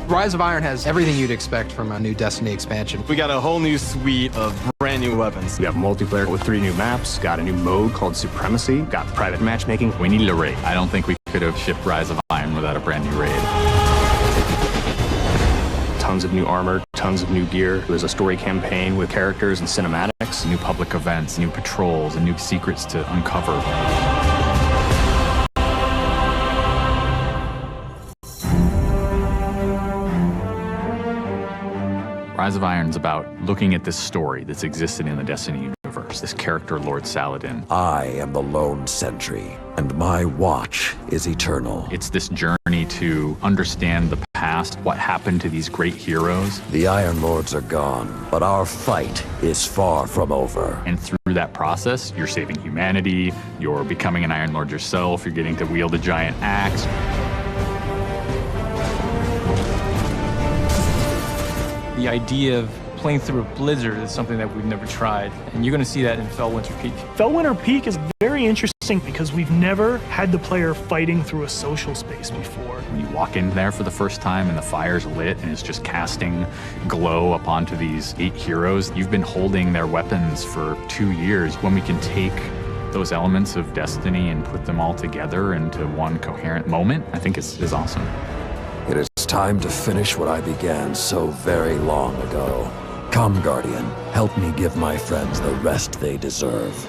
Rise of Iron has everything you'd expect from a new Destiny expansion. We got a whole new suite of brand new weapons. We have multiplayer with 3 new maps, got a new mode called Supremacy, got private matchmaking. We needed a raid. I don't think we could have shipped Rise of Iron without a brand new raid. Tons of new armor, tons of new gear. There's a story campaign with characters and cinematics. New public events, new patrols, and new secrets to uncover. Rise of Iron is about looking at this story that's existed in the Destiny universe, this character, Lord Saladin. I am the lone sentry, and my watch is eternal. It's this journey to understand the past, what happened to these great heroes. The Iron Lords are gone, but our fight is far from over. And through that process, you're saving humanity, you're becoming an Iron Lord yourself, you're getting to wield a giant axe. The idea of playing through a blizzard is something that we've never tried, and you're going to see that in Fellwinter Peak. Fellwinter Peak is very interesting because we've never had the player fighting through a social space before. When you walk in there for the first time and the fire's lit and it's just casting glow up onto these 8 heroes, you've been holding their weapons for 2 years. When we can take those elements of Destiny and put them all together into one coherent moment, I think is awesome. It is time to finish what I began so very long ago. Come, Guardian, help me give my friends the rest they deserve.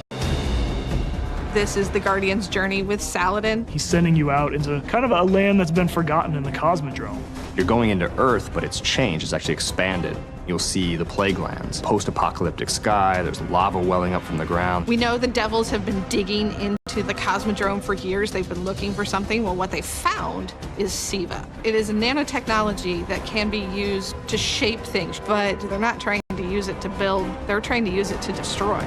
This is the Guardian's journey with Saladin. He's sending you out into kind of a land that's been forgotten in the Cosmodrome. You're going into Earth, but it's changed. It's actually expanded. You'll see the plague lands, post-apocalyptic sky, there's lava welling up from the ground. We know the devils have been digging into the Cosmodrome for years. They've been looking for something. Well, what they found is Siva. It is a nanotechnology that can be used to shape things, but they're not trying to use it to build. They're trying to use it to destroy.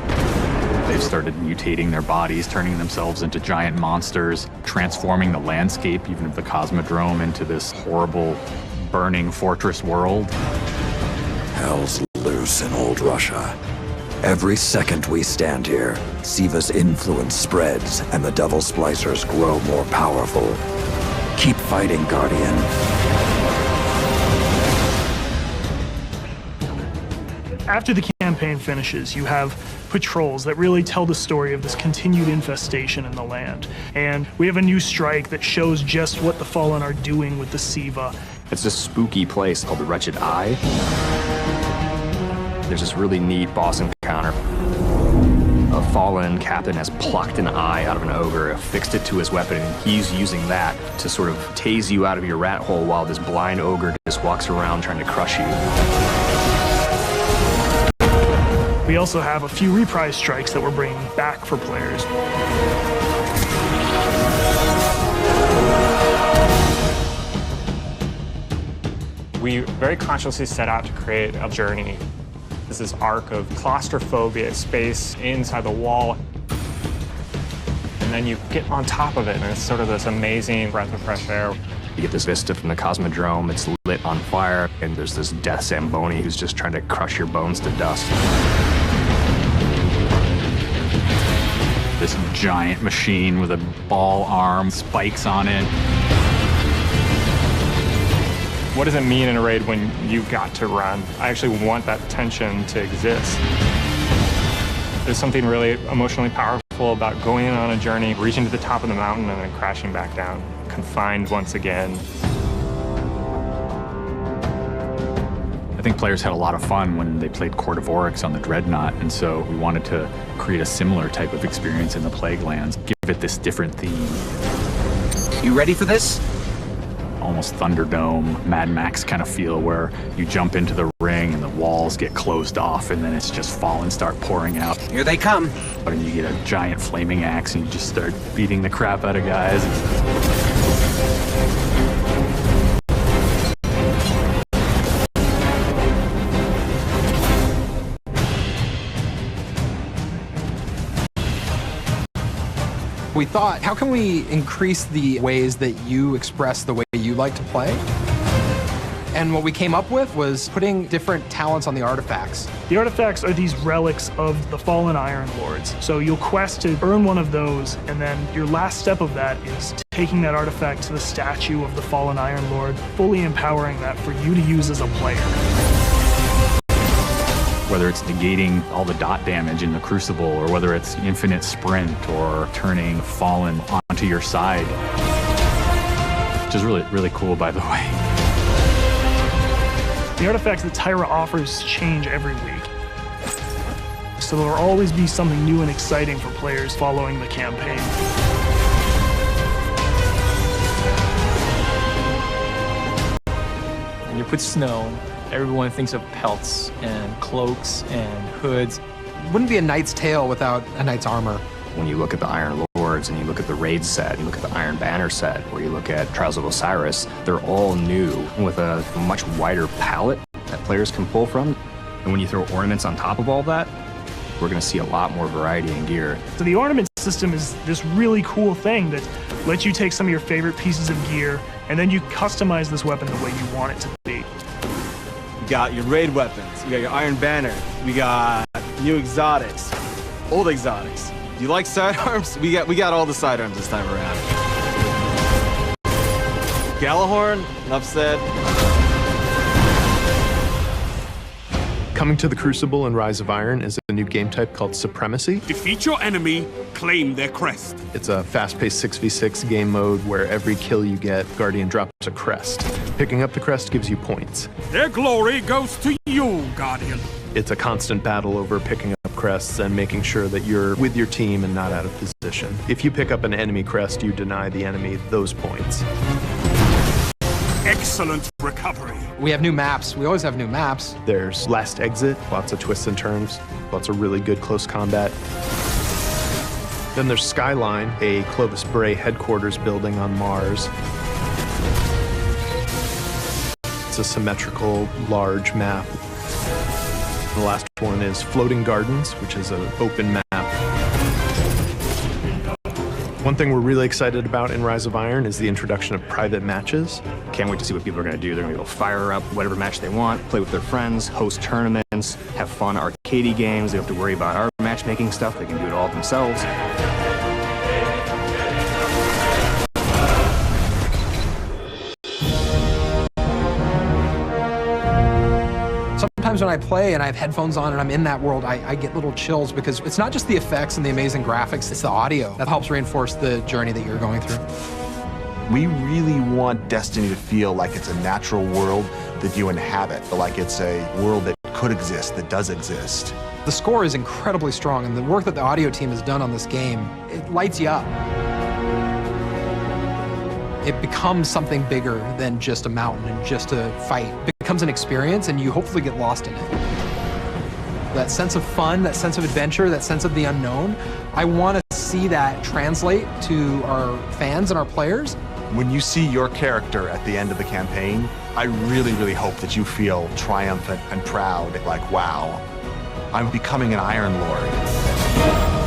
They've started mutating their bodies, turning themselves into giant monsters, transforming the landscape, even of the Cosmodrome, into this horrible, burning fortress world. Hell's loose in old Russia. Every second we stand here, Siva's influence spreads and the Devil Splicers grow more powerful. Keep fighting, Guardian. After the campaign finishes, you have patrols that really tell the story of this continued infestation in the land. And we have a new strike that shows just what the Fallen are doing with the Siva. It's this spooky place called the Wretched Eye. There's this really neat boss encounter. A Fallen captain has plucked an eye out of an ogre, affixed it to his weapon, and he's using that to sort of tase you out of your rat hole while this blind ogre just walks around trying to crush you. We also have a few reprise strikes that we're bringing back for players. We very consciously set out to create a journey. This is arc of claustrophobia, space inside the wall. And then you get on top of it, and it's sort of this amazing breath of fresh air. You get this vista from the Cosmodrome, it's lit on fire, and there's this death Zamboni who's just trying to crush your bones to dust. This giant machine with a ball arm, spikes on it. What does it mean in a raid when you got to run? I actually want that tension to exist. There's something really emotionally powerful about going on a journey, reaching to the top of the mountain and then crashing back down, confined once again. I think players had a lot of fun when they played Court of Oryx on the Dreadnought, and so we wanted to create a similar type of experience in the Plague Lands, give it this different theme. You ready for this? Almost Thunderdome, Mad Max kind of feel, where you jump into the ring and the walls get closed off and then it's just fallen start pouring out. Here they come. And you get a giant flaming axe and you just start beating the crap out of guys. We thought, how can we increase the ways that you express the way you like to play? And what we came up with was putting different talents on the artifacts. The artifacts are these relics of the fallen Iron Lords. So you'll quest to earn one of those, and then your last step of that is taking that artifact to the statue of the fallen Iron Lord, fully empowering that for you to use as a player. Whether it's negating all the dot damage in the Crucible, or whether it's infinite sprint, or turning Fallen onto your side. Which is really, really cool, by the way. The artifacts that Tyra offers change every week. So there will always be something new and exciting for players following the campaign. When you put snow, everyone thinks of pelts and cloaks and hoods. Wouldn't be a knight's tale without a knight's armor. When you look at the Iron Lords and you look at the Raid set, you look at the Iron Banner set, or you look at Trials of Osiris, they're all new with a much wider palette that players can pull from. And when you throw ornaments on top of all that, we're going to see a lot more variety in gear. So the ornament system is this really cool thing that lets you take some of your favorite pieces of gear and then you customize this weapon the way you want it to be. You got your raid weapons, you got your Iron Banner, we got new exotics, old exotics. Do you like sidearms? We got all the sidearms this time around. Galahorn, enough said. Coming to the Crucible and Rise of Iron is a new game type called Supremacy. Defeat your enemy, claim their crest. It's a fast-paced 6v6 game mode where every kill you get, Guardian drops a crest. Picking up the crest gives you points. Their glory goes to you, Guardian. It's a constant battle over picking up crests and making sure that you're with your team and not out of position. If you pick up an enemy crest, you deny the enemy those points. Excellent recovery. We have new maps. We always have new maps. There's Last Exit, lots of twists and turns, lots of really good close combat. Then there's Skyline, a Clovis Bray headquarters building on Mars. It's a symmetrical, large map. The last one is Floating Gardens, which is an open map. One thing we're really excited about in Rise of Iron is the introduction of private matches. Can't wait to see what people are going to do. They're going to be able to fire up whatever match they want, play with their friends, host tournaments, have fun arcadey games. They don't have to worry about our matchmaking stuff. They can do it all themselves. Sometimes when I play and I have headphones on and I'm in that world, I get little chills because it's not just the effects and the amazing graphics, it's the audio that helps reinforce the journey that you're going through. We really want Destiny to feel like it's a natural world that you inhabit, like it's a world that could exist, that does exist. The score is incredibly strong, and the work that the audio team has done on this game, it lights you up. It becomes something bigger than just a mountain and just a fight. It becomes an experience, and you hopefully get lost in it. That sense of fun, that sense of adventure, that sense of the unknown, I want to see that translate to our fans and our players. When you see your character at the end of the campaign, I really, really hope that you feel triumphant and proud, like, wow, I'm becoming an Iron Lord.